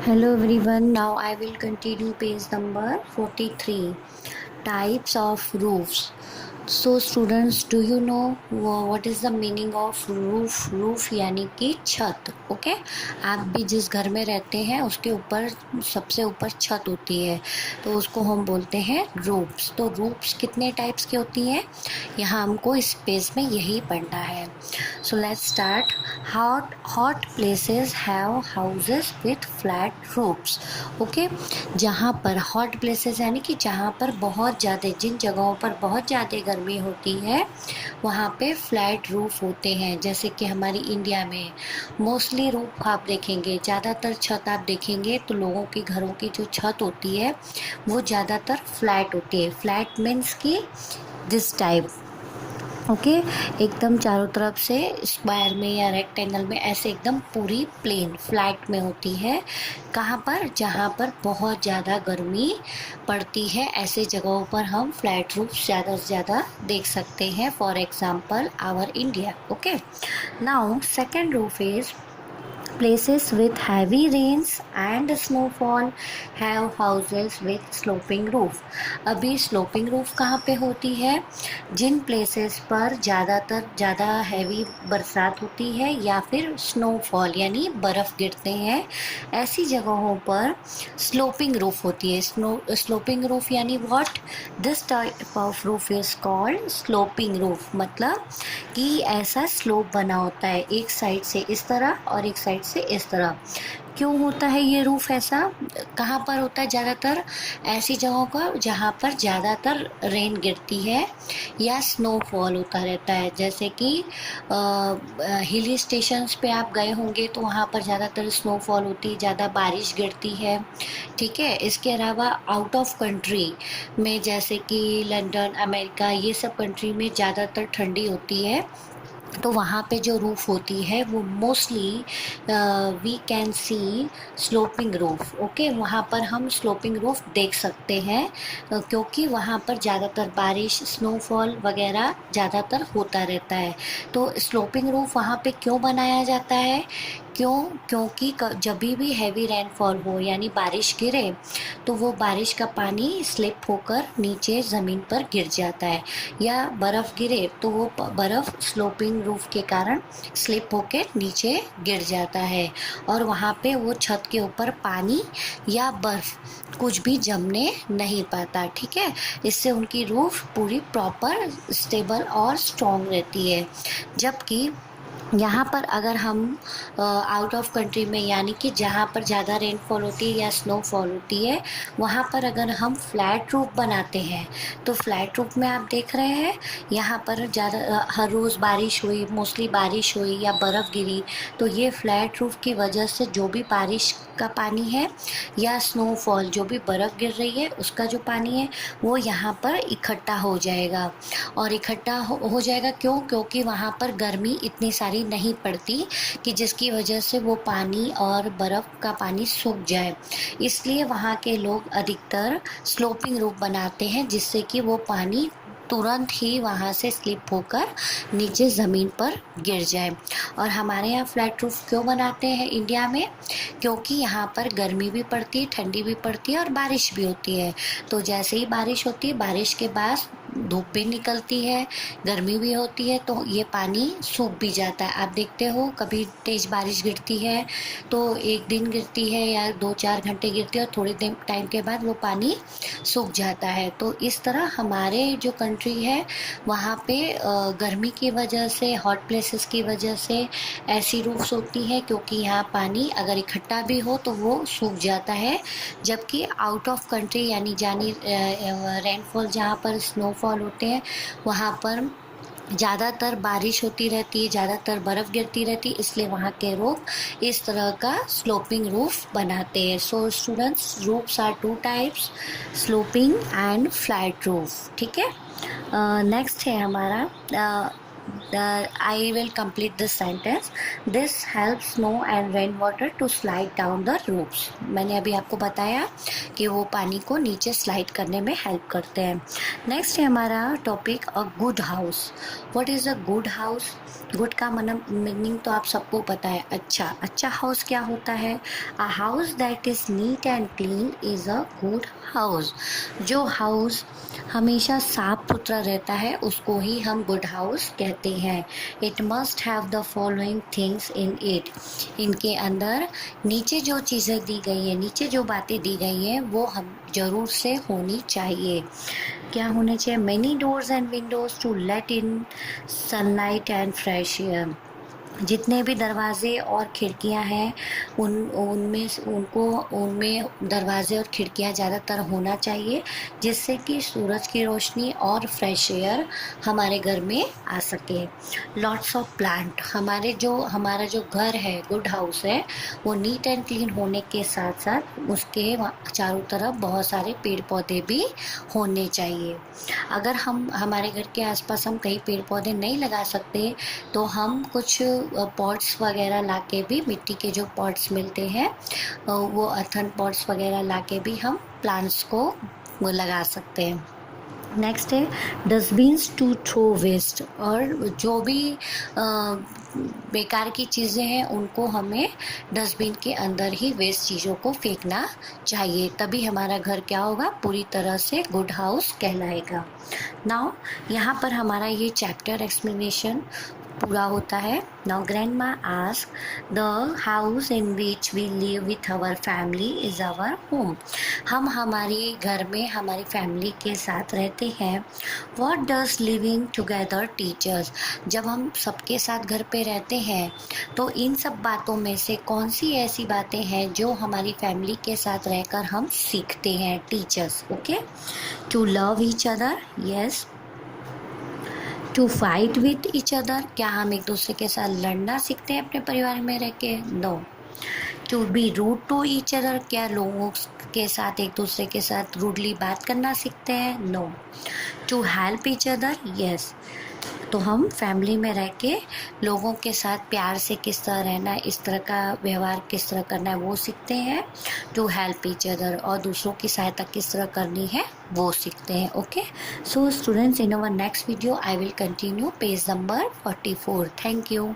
Hello everyone, now I will continue page number 43, types of roofs. So students, do you know what is the meaning of roof? Roof यानी कि छत. Okay, आप भी जिस घर में रहते हैं उसके ऊपर सबसे ऊपर छत होती है तो उसको हम बोलते हैं रूफ्स. तो रूफ्स कितने टाइप्स की होती हैं यहाँ हमको इस पेज में यही पढ़ना है. So let's start. Hot places have houses with flat roofs. Okay, जहाँ पर हॉट प्लेसेस यानी कि जहाँ पर बहुत ज़्यादा, जिन जगहों पर बहुत ज़्यादा गर्मी होती है वहाँ पे फ्लैट रूफ होते हैं. जैसे कि हमारी इंडिया में मोस्टली रूफ आप देखेंगे, ज़्यादातर छत आप देखेंगे तो लोगों के घरों की जो छत होती है वो ज़्यादातर फ्लैट होती है. फ्लैट मीन्स कि दिस टाइप. ओके, एकदम चारों तरफ से स्क्वायर में या रेक्टेंगल में ऐसे एकदम पूरी प्लेन फ्लैट में होती है. कहाँ पर? जहाँ पर बहुत ज़्यादा गर्मी पड़ती है ऐसे जगहों पर हम फ्लैट रूफ ज़्यादा से ज़्यादा देख सकते हैं. For example our India. Okay, now second roof is places with heavy rains and snowfall have houses with sloping roof. अभी sloping roof कहाँ पे होती है? जिन places पर ज़्यादा हैवी बरसात होती है या फिर स्नोफॉल यानी बर्फ़ गिरते हैं, ऐसी जगहों पर स्लोपिंग रूफ होती है. स्लोपिंग रूफ यानी what? This type of roof is called sloping roof. मतलब कि ऐसा स्लोप बना होता है, एक साइड से इस तरह और एक साइड से इस तरह. क्यों होता है ये रूफ ऐसा? कहाँ पर होता है ज़्यादातर? ऐसी जगहों का जहाँ पर ज़्यादातर रेन गिरती है या स्नोफॉल होता रहता है. जैसे कि हिल स्टेशंस पे आप गए होंगे तो वहाँ पर ज़्यादातर स्नोफॉल होती है, ज़्यादा बारिश गिरती है. ठीक है, इसके अलावा आउट ऑफ कंट्री में जैसे कि लंदन, अमेरिका, ये सब कंट्री में ज़्यादातर ठंडी होती है तो वहाँ पे जो रूफ़ होती है वो mostly we can see sloping roof. Okay, वहाँ पर हम स्लोपिंग रूफ़ देख सकते हैं क्योंकि वहाँ पर ज़्यादातर बारिश, स्नोफॉल वगैरह ज़्यादातर होता रहता है. तो स्लोपिंग रूफ़ वहाँ पे क्यों बनाया जाता है? क्योंकि जब भी हैवी रेनफॉल हो यानी बारिश गिरे तो वो बारिश का पानी स्लिप होकर नीचे ज़मीन पर गिर जाता है, या बर्फ़ गिरे तो वो बर्फ़ स्लोपिंग रूफ के कारण स्लिप होकर नीचे गिर जाता है और वहाँ पे वो छत के ऊपर पानी या बर्फ़ कुछ भी जमने नहीं पाता. ठीक है, इससे उनकी रूफ पूरी प्रॉपर, स्टेबल और स्ट्रॉन्ग रहती है. जबकि यहाँ पर अगर हम आउट ऑफ कंट्री में यानी कि जहाँ पर ज़्यादा रेनफॉल होती है या स्नोफॉल होती है वहाँ पर अगर हम फ्लैट रूफ बनाते हैं तो फ्लैट रूफ में आप देख रहे हैं यहाँ पर ज़्यादा हर रोज़ बारिश हुई, मोस्टली बारिश हुई या बर्फ़ गिरी तो ये फ्लैट रूफ की वजह से जो भी बारिश का पानी है या स्नोफॉल जो भी बर्फ़ गिर रही है उसका जो पानी है वो यहाँ पर इकट्ठा हो जाएगा. और इकट्ठा हो जाएगा क्योंकि वहाँ पर गर्मी इतनी सारी नहीं पड़ती कि जिसकी वजह से वो पानी और बर्फ़ का पानी सूख जाए. इसलिए वहाँ के लोग अधिकतर स्लोपिंग रूफ बनाते हैं जिससे कि वो पानी तुरंत ही वहाँ से स्लिप होकर नीचे ज़मीन पर गिर जाए. और हमारे यहाँ फ्लैट रूफ क्यों बनाते हैं इंडिया में? क्योंकि यहाँ पर गर्मी भी पड़ती है, ठंडी भी पड़ती है और बारिश भी होती है. तो जैसे ही बारिश होती है, बारिश के बाद धूप भी निकलती है, गर्मी भी होती है तो ये पानी सूख भी जाता है. आप देखते हो कभी तेज़ बारिश गिरती है तो एक दिन गिरती है या 2-4 घंटे गिरती है और थोड़ी देर टाइम के बाद वो पानी सूख जाता है. तो इस तरह हमारे जो कंट्री है वहाँ पे गर्मी की वजह से, हॉट प्लेसेस की वजह से ऐसी रूफ्स होती है क्योंकि यहाँ पानी अगर इकट्ठा भी हो तो वो सूख जाता है. जबकि आउट ऑफ कंट्री यानी रेनफॉल जहाँ पर स्नोफॉल होते हैं वहाँ पर ज़्यादातर बारिश होती रहती है, ज़्यादातर बर्फ़ गिरती रहती है, इसलिए वहाँ के लोग इस तरह का स्लोपिंग रूफ बनाते हैं. So students, roofs are 2 types, sloping and flat roof. ठीक है, नेक्स्ट है हमारा I will complete this sentence. This helps snow and rainwater to slide down the roofs. मैंने अभी आपको बताया कि वो पानी को नीचे स्लाइड करने में हेल्प करते हैं. नेक्स्ट है हमारा topic a good house. What is a good house? Good का मीनिंग तो आप सबको पता है. अच्छा हाउस क्या होता है? A house that is neat and clean is a good house. जो हाउस हमेशा साफ सुथरा रहता है उसको ही हम गुड हाउस कहते हैं. It must have the following things in it. इनके अंदर नीचे जो चीज़ें दी गई है, नीचे जो बातें दी गई हैं वो हम ज़रूर से होनी चाहिए. क्या होने चाहिए? Many doors and windows to let in sunlight and fresh air. जितने भी दरवाजे और खिड़कियां हैं उनमें दरवाजे और खिड़कियां ज़्यादातर होना चाहिए जिससे कि सूरज की रोशनी और फ्रेश एयर हमारे घर में आ सके. Lots of plant. हमारा जो घर है, गुड हाउस है, वो नीट एंड क्लीन होने के साथ साथ उसके चारों तरफ बहुत सारे पेड़ पौधे भी होने चाहिए. अगर हमारे घर के आसपास हम कहीं पेड़ पौधे नहीं लगा सकते तो हम कुछ पॉट्स वगैरह लाके भी, मिट्टी के जो पॉट्स मिलते हैं वो अर्थन पॉट्स वगैरह लाके भी हम प्लांट्स को वो लगा सकते हैं. नेक्स्ट है डस्टबिन्स टू थ्रो वेस्ट. और जो भी बेकार की चीज़ें हैं उनको हमें डस्टबिन के अंदर ही वेस्ट चीज़ों को फेंकना चाहिए. तभी हमारा घर क्या होगा? पूरी तरह से गुड हाउस कहलाएगा. नाउ यहाँ पर हमारा ये चैप्टर एक्सप्लेनेशन पूरा होता है. Now grandma ask the house in which we live with our family is our home. हम हमारे घर में हमारी फैमिली के साथ रहते हैं. What does living together teachers. जब हम सबके साथ घर पे रहते हैं तो इन सब बातों में से कौन सी ऐसी बातें हैं जो हमारी फैमिली के साथ रहकर हम सीखते हैं? Teachers. Okay. To love each other. Yes. To fight with each other. क्या हम एक दूसरे के साथ लड़ना सीखते हैं अपने परिवार में रह के? No. To be rude to each other. क्या लोगों के साथ एक दूसरे के साथ रूडली बात करना सीखते हैं? No. To help each other. Yes. तो हम फैमिली में रह के लोगों के साथ प्यार से किस तरह रहना है, इस तरह का व्यवहार किस तरह करना है वो सीखते हैं. To help each other. और दूसरों की सहायता किस तरह करनी है वो सीखते हैं. Okay. So students, in our next video I will continue page number 44. Thank you.